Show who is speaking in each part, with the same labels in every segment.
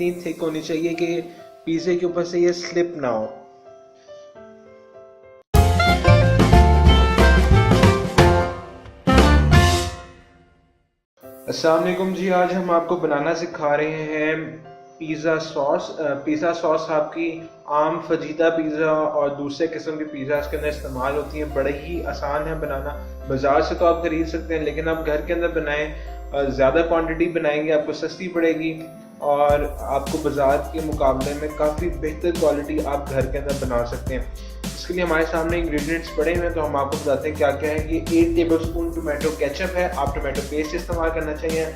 Speaker 1: इतनी थिक होनी चाहिए कि पिज़्ज़े के ऊपर से ये स्लिप ना हो। अस्सलाम वालेकुम जी, आज हम आपको बनाना सिखा रहे हैं पिज़्ज़ा सॉस। पिज़्ज़ा सॉस आपकी आम फजीता पिज़्ज़ा और दूसरे किस्म की पिज़्ज़ा के अंदर इस्तेमाल होती है। बड़े ही आसान है बनाना। बाज़ार से तो आप खरीद सकते हैं, लेकिन आप घर के अंदर बनाएं, ज़्यादा क्वांटिटी बनाएंगे, आपको सस्ती पड़ेगी और आपको बाज़ार के मुकाबले में काफ़ी बेहतर क्वालिटी आप घर के अंदर बना सकते हैं। इसके लिए हमारे सामने इंग्रेडिएंट्स पड़े हुए हैं, तो हम आपको बताते हैं क्या क्या है। ये 1 टेबलस्पून टोमेटो केचप है। आप टोमेटो पेस्ट इस्तेमाल करना चाहिए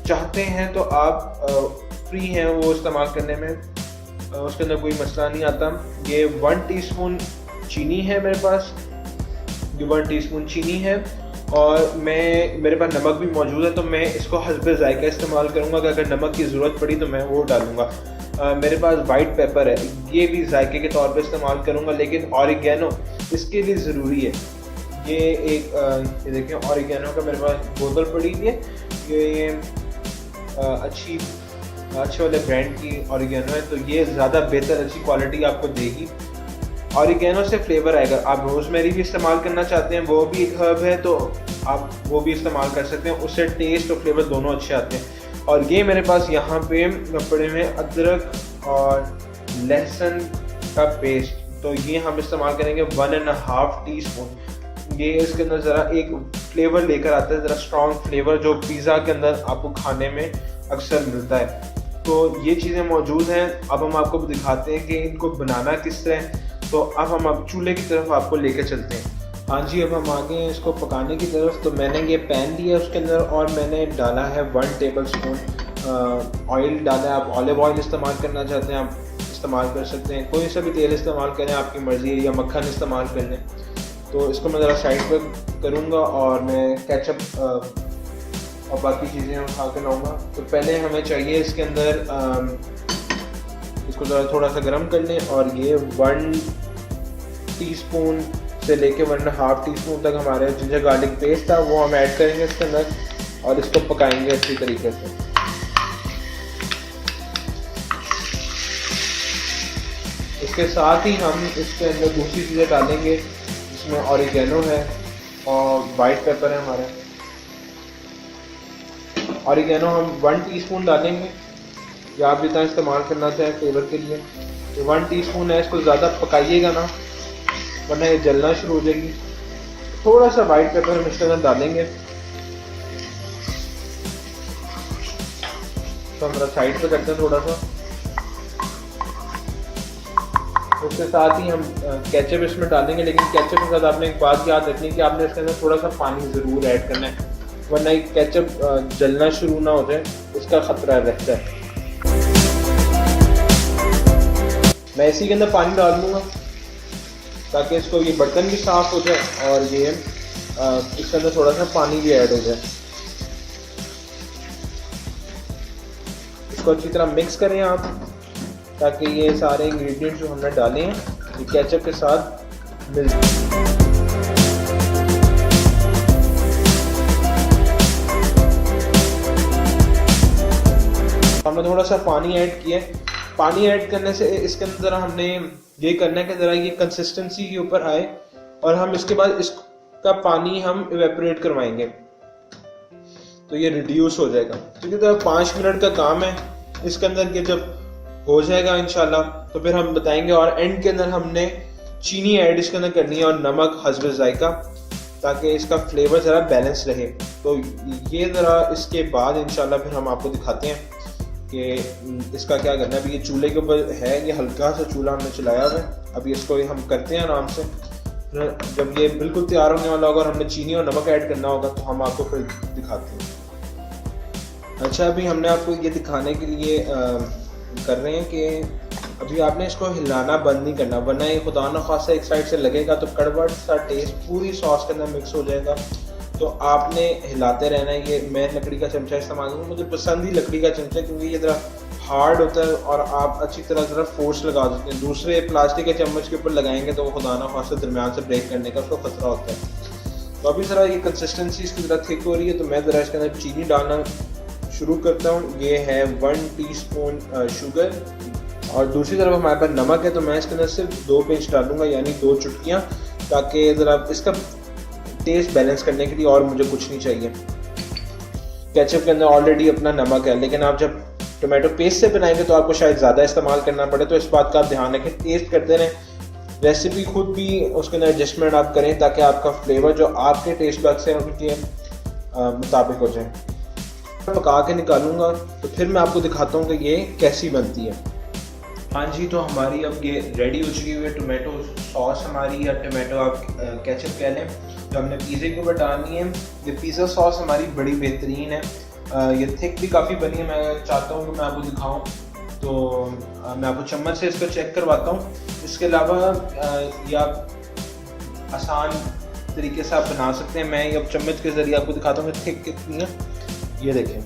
Speaker 1: चाहते हैं तो आप फ्री हैं वो इस्तेमाल करने में, उसके अंदर कोई मसला नहीं आता। ये 1 टीस्पून चीनी है मेरे पास, ये 1 टीस्पून चीनी है और मेरे पास नमक भी मौजूद है, तो मैं इसको हस्बे जायका इस्तेमाल करूँगा कि अगर नमक की ज़रूरत पड़ी तो मैं वो डालूँगा। मेरे पास वाइट पेपर है, ये भी जायके के तौर पे इस्तेमाल करूँगा, लेकिन ऑरिगेनो इसके लिए ज़रूरी है। ये ये देखें, ऑरिगेनो का मेरे पास बोतल पड़ी हुई है। ये अच्छे वाले ब्रांड की ऑरिगेनो है, तो ये ज़्यादा बेहतर अच्छी क्वालिटी आपको देगी। ऑरिगेनो से फ्लेवर आएगा। आप रोज़मेरी भी इस्तेमाल करना चाहते हैं, वो भी एक हर्ब है, तो आप वो भी इस्तेमाल कर सकते हैं, उससे टेस्ट और फ्लेवर दोनों अच्छे आते हैं। और ये मेरे पास यहाँ पे पड़े हुए अदरक और लहसुन का पेस्ट, तो ये हम इस्तेमाल करेंगे 1.5 टीस्पून। ये इसके अंदर ज़रा एक फ्लेवर लेकर आता है, ज़रा स्ट्रॉन्ग फ्लेवर जो पिज़्ज़ा के अंदर आपको खाने में अक्सर मिलता है। तो ये चीज़ें मौजूद हैं। अब हम आपको दिखाते हैं कि इनको बनाना किस तरह। तो अब हम चूल्हे की तरफ आपको लेकर चलते हैं। हाँ जी, अब हम आ गए हैं इसको पकाने की तरफ। तो मैंने ये पैन लिया उसके अंदर और मैंने डाला है 1 टेबलस्पून ऑयल डाला है। आप ऑलिव ऑयल इस्तेमाल करना चाहते हैं आप इस्तेमाल कर सकते हैं, कोई सा भी तेल इस्तेमाल करें, आपकी मर्ज़ी है, या मक्खन इस्तेमाल कर लें। तो इसको मैं ज़रा साइड पर करूँगा और मैं केचप और बाकी चीज़ें उठा के लाऊँगा। तो पहले हमें चाहिए इसके अंदर इसको ज़रा थोड़ा सा गर्म कर लें और ये 1 टीस्पून से लेके 1.5 टीस्पून तक हमारे जिंजर गार्लिक पेस्ट था वो हम ऐड करेंगे इसके अंदर और इसको पकाएंगे अच्छी तरीके से। इसके साथ ही हम इसके अंदर दूसरी चीज़ें डालेंगे, जिसमें ऑरिगेनो है और वाइट पेपर है हमारा। ऑरिगेनो हम 1 टीस्पून डालेंगे, या आप जितना इस्तेमाल करना चाहें फ्लेवर के लिए। तो 1 टीस्पून है, इसको ज़्यादा पकाइएगा ना वरना ये जलना शुरू हो जाएगी। थोड़ा सा वाइट पेपर हम इसके अंदर डालेंगे, तो हम साइड पे करते हैं थोड़ा सा। उसके साथ ही हम केचप इसमें डालेंगे, लेकिन केचप के साथ आपने एक बात याद रखनी है कि आपने इसके अंदर थोड़ा सा पानी ज़रूर ऐड करना है, वरना ये केचप जलना शुरू ना हो जाए, इसका खतरा रहता है। मैं इसी के अंदर पानी डाल दूँगा ताकि इसको ये बर्तन भी साफ़ हो जाए और ये इसके अंदर थोड़ा सा पानी भी ऐड हो जाए। इसको अच्छी तरह मिक्स करें आप, ताकि ये सारे इंग्रेडिएंट्स जो हमने डाले हैं ये केचप के साथ मिल जाए। हमने थोड़ा सा पानी ऐड किया। पानी ऐड करने से इसके अंदर ज़रा हमने ये करना है कि ज़रा ये कंसिस्टेंसी के ऊपर आए और हम इसके बाद इसका पानी हम इवेपोरेट करवाएंगे, तो ये रिड्यूस हो जाएगा। क्योंकि तो 5 मिनट का काम है इसके अंदर के, जब हो जाएगा इंशाल्लाह तो फिर हम बताएंगे। और एंड के अंदर हमने चीनी ऐड इसके अंदर करनी है और नमक हस्बे जायका, ताकि इसका फ्लेवर ज़रा बैलेंस रहे। तो ये ज़रा इसके बाद इंशाल्लाह फिर हम आपको दिखाते हैं कि इसका क्या करना है। अभी ये चूल्हे के ऊपर है, ये हल्का सा चूल्हा हमने चलाया हुआ है। अभी इसको हम करते हैं आराम से। जब ये बिल्कुल तैयार होने वाला होगा और हमने चीनी और नमक ऐड करना होगा तो हम आपको फिर दिखाते हैं। अच्छा, अभी हमने आपको ये दिखाने के लिए कर रहे हैं कि अभी आपने इसको हिलाना बंद नहीं करना, वरना ये खुदा न खासा एक साइड से लगेगा तो कड़वट सा टेस्ट पूरी सॉस के अंदर मिक्स हो जाएगा। तो आपने हिलाते रहना है। ये मैं लकड़ी का चमचा इस्तेमाल करूँगा, मुझे पसंद ही लकड़ी का चमचा, क्योंकि ये ज़रा हार्ड होता है और आप अच्छी तरह ज़रा फोर्स लगा देते हैं। दूसरे प्लास्टिक के चम्मच के ऊपर लगाएंगे तो वो खुदा ना खासा दरमियान से ब्रेक करने का उसको खतरा होता है। तो अभी ज़रा ये कंसिस्टेंसी इसकी ज़रा थिक हो रही है, तो मैं ज़रा इसके अंदर चीनी डालना शुरू करता हूँ। ये है 1 टीस्पून शुगर और दूसरी तरफ हमारे पास नमक है, तो मैं इसके अंदर सिर्फ 2 पिंच डालूंगा, यानी 2 चुटकियाँ, ताकि ज़रा इसका टेस्ट बैलेंस करने के लिए, और मुझे कुछ नहीं चाहिए। केचप के अंदर ऑलरेडी अपना नमक है, लेकिन आप जब टोमेटो पेस्ट से बनाएंगे तो आपको शायद ज़्यादा इस्तेमाल करना पड़े, तो इस बात का आप ध्यान रखें। टेस्ट करते रहें, रेसिपी खुद भी उसके अंदर एडजस्टमेंट आप करें, ताकि आपका फ्लेवर जो आपके टेस्ट बड्स हैं उनके मुताबिक हो जाए। पका के निकालूंगा तो फिर मैं आपको दिखाता हूँ कि ये कैसी बनती है। हाँ जी, तो हमारी अब ये रेडी हो चुकी हुई है टोमेटो सॉस हमारी, या टोमेटो आप केचप कह लें, जो हमने पिज़्ज़े के ऊपर डालनी है। ये पिज़्ज़ा सॉस हमारी बड़ी बेहतरीन है, ये थिक भी काफ़ी बनी है। मैं चाहता हूँ कि मैं आपको दिखाऊँ, तो मैं आपको चम्मच से इसको चेक करवाता हूँ। इसके अलावा ये आप आसान तरीके से आप बना सकते हैं। मैं अब चम्मच के ज़रिए आपको दिखाता हूँ कि थिक कितनी है। ये देखें,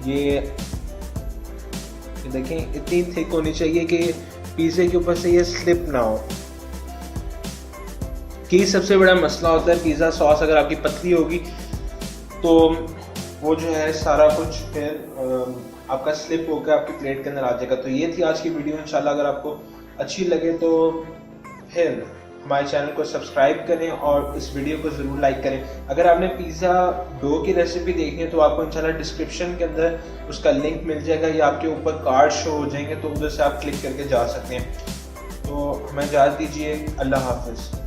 Speaker 1: ये देखें, इतनी थिक होनी चाहिए कि पिज़्ज़े के ऊपर से ये स्लिप ना हो। कि सबसे बड़ा मसला होता है पिज़्ज़ा सॉस, अगर आपकी पतली होगी तो वो जो है सारा कुछ फिर आपका स्लिप होकर आपकी प्लेट के अंदर आ जाएगा। तो ये थी आज की वीडियो। इंशाल्लाह अगर आपको अच्छी लगे तो फिर हमारे चैनल को सब्सक्राइब करें और इस वीडियो को ज़रूर लाइक करें। अगर आपने पिज़्ज़ा डो की रेसिपी देखनी है तो आपको इंशाल्लाह डिस्क्रिप्शन के अंदर उसका लिंक मिल जाएगा, या आपके ऊपर कार्ड शो हो जाएंगे, तो उधर से आप क्लिक करके जा सकते हैं। तो हमें इजाज़त दीजिए, अल्लाह हाफ़िज़।